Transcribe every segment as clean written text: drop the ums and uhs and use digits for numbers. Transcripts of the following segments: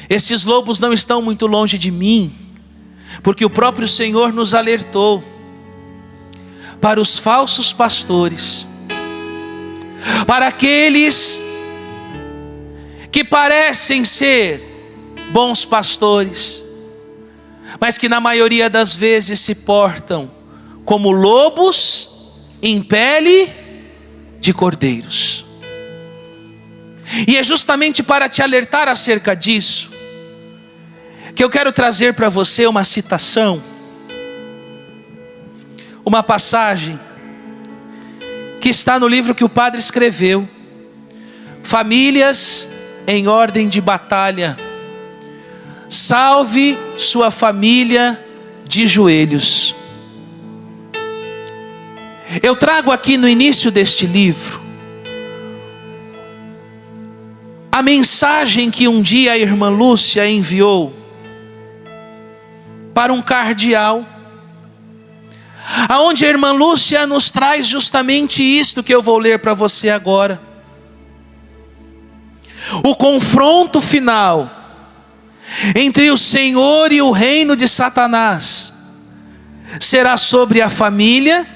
Esses lobos não estão muito longe de mim, porque o próprio Senhor nos alertou para os falsos pastores, para aqueles que parecem ser bons pastores, mas que na maioria das vezes se portam como lobos em pele de cordeiros. E é justamente para te alertar acerca disso que eu quero trazer para você uma citação, uma passagem que está no livro que o padre escreveu, Famílias em Ordem de Batalha. Salve sua família de joelhos. Eu trago aqui no início deste livro a mensagem que um dia a irmã Lúcia enviou para um cardeal, aonde a irmã Lúcia nos traz justamente isto que eu vou ler para você agora. O confronto final entre o Senhor e o reino de Satanás será sobre a família,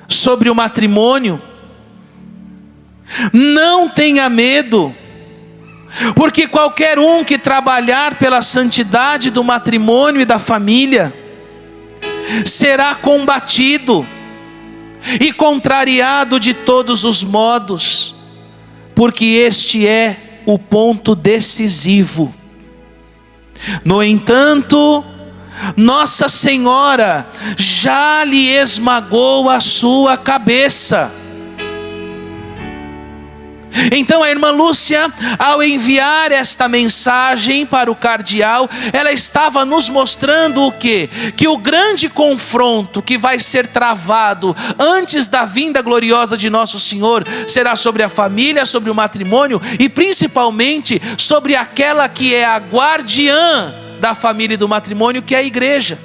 sobre o matrimônio. Não tenha medo, porque qualquer um que trabalhar pela santidade do matrimônio e da família será combatido e contrariado de todos os modos, porque este é o ponto decisivo. No entanto, Nossa Senhora já lhe esmagou a sua cabeça. Então a irmã Lúcia, ao enviar esta mensagem para o cardeal, ela estava nos mostrando o quê? Que o grande confronto que vai ser travado antes da vinda gloriosa de nosso Senhor será sobre a família, sobre o matrimônio e principalmente sobre aquela que é a guardiã da família e do matrimônio, que é a igreja.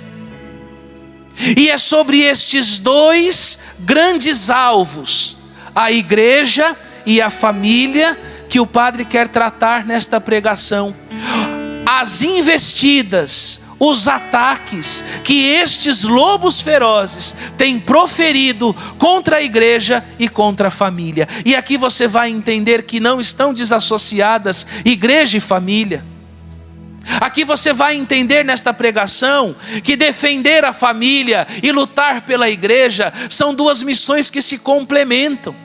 E é sobre estes dois grandes alvos, a igreja e a família, que o padre quer tratar nesta pregação. As investidas, os ataques que estes lobos ferozes têm proferido contra a igreja e contra a família. E aqui você vai entender que não estão desassociadas igreja e família. Aqui você vai entender nesta pregação que defender a família e lutar pela igreja são duas missões que se complementam.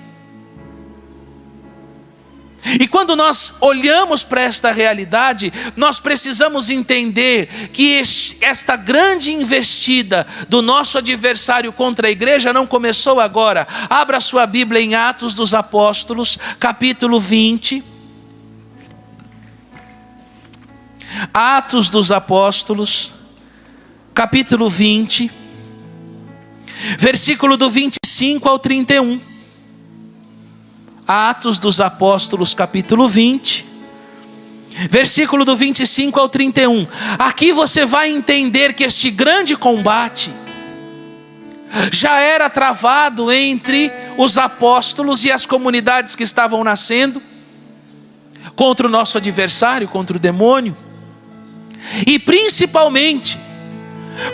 E quando nós olhamos para esta realidade, nós precisamos entender que esta grande investida do nosso adversário contra a igreja não começou agora. Abra sua Bíblia em Atos dos Apóstolos, capítulo 20. Atos dos Apóstolos, capítulo 20, versículo do 25 ao 31. Atos dos Apóstolos, capítulo 20, versículo do 25 ao 31. Aqui você vai entender que este grande combate já era travado entre os apóstolos e as comunidades que estavam nascendo contra o nosso adversário, contra o demônio, e principalmente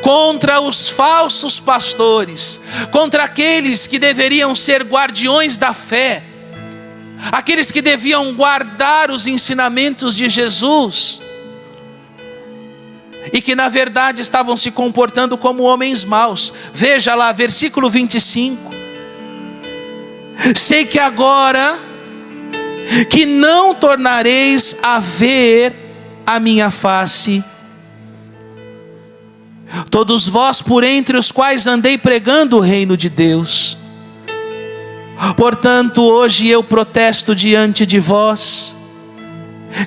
contra os falsos pastores, contra aqueles que deveriam ser guardiões da fé, aqueles que deviam guardar os ensinamentos de Jesus e que na verdade estavam se comportando como homens maus. Veja lá, versículo 25. Sei que agora que não tornareis a ver a minha face. Todos vós por entre os quais andei pregando o reino de Deus. Portanto, hoje eu protesto diante de vós,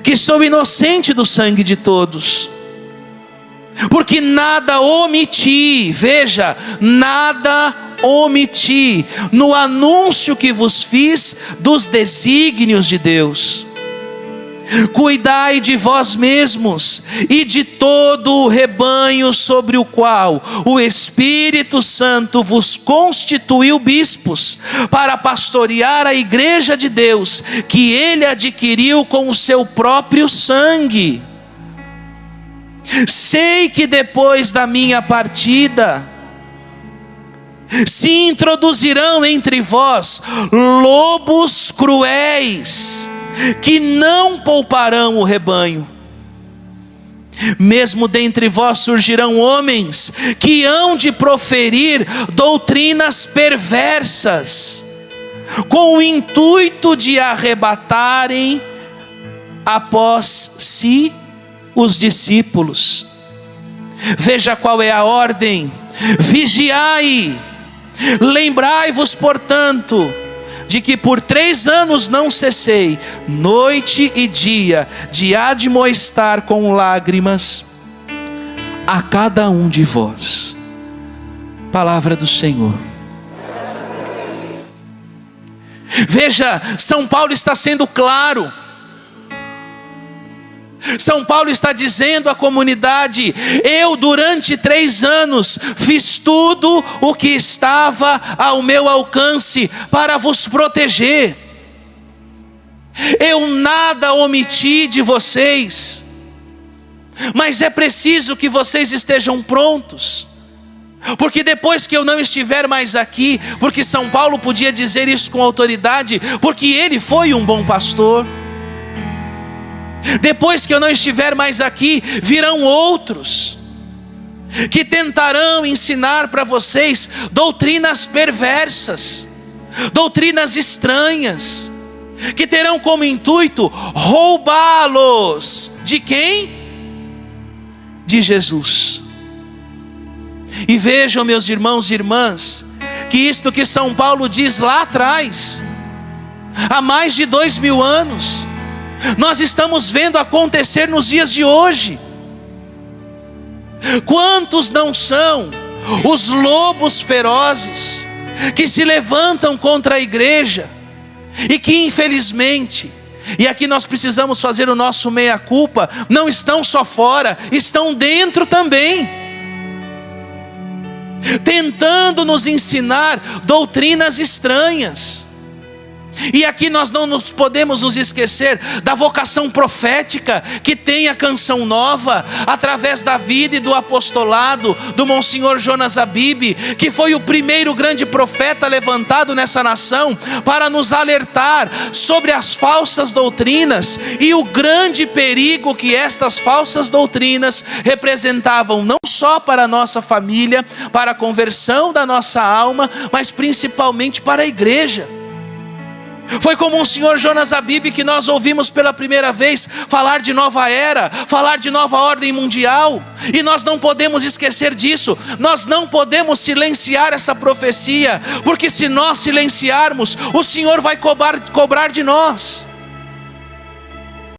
que sou inocente do sangue de todos, porque nada omiti, veja, nada omiti no anúncio que vos fiz dos desígnios de Deus. Cuidai de vós mesmos e de todo o rebanho sobre o qual o Espírito Santo vos constituiu bispos, para pastorear a igreja de Deus, que ele adquiriu com o seu próprio sangue. Sei que depois da minha partida se introduzirão entre vós lobos cruéis, que não pouparão o rebanho. Mesmo dentre vós surgirão homens que hão de proferir doutrinas perversas, com o intuito de arrebatarem após si os discípulos. Veja qual é a ordem: vigiai, lembrai-vos, portanto, de que por 3 anos não cessei, noite e dia, de admoestar com lágrimas a cada um de vós. Palavra do Senhor. Veja, São Paulo está sendo claro. São Paulo está dizendo à comunidade: eu durante 3 anos fiz tudo o que estava ao meu alcance para vos proteger. Eu nada omiti de vocês, mas é preciso que vocês estejam prontos, porque depois que eu não estiver mais aqui, porque São Paulo podia dizer isso com autoridade, porque ele foi um bom pastor. Depois que eu não estiver mais aqui, virão outros que tentarão ensinar para vocês doutrinas perversas, doutrinas estranhas, que terão como intuito roubá-los de quem? De Jesus. E vejam, meus irmãos e irmãs, que isto que São Paulo diz lá atrás, há mais de 2000 anos, nós estamos vendo acontecer nos dias de hoje. Quantos não são os lobos ferozes que se levantam contra a igreja e que infelizmente, e aqui nós precisamos fazer o nosso meia-culpa, não estão só fora, estão dentro também, tentando nos ensinar doutrinas estranhas. E aqui nós não nos podemos nos esquecer da vocação profética que tem a Canção Nova, através da vida e do apostolado do Monsenhor Jonas Abib, que foi o primeiro grande profeta levantado nessa nação para nos alertar sobre as falsas doutrinas e o grande perigo que estas falsas doutrinas representavam, não só para a nossa família, para a conversão da nossa alma, mas principalmente para a igreja. Foi como o Senhor Jonas Abib que nós ouvimos pela primeira vez falar de nova era, falar de nova ordem mundial, e nós não podemos esquecer disso. Nós não podemos silenciar essa profecia, porque se nós silenciarmos, o Senhor vai cobrar de nós.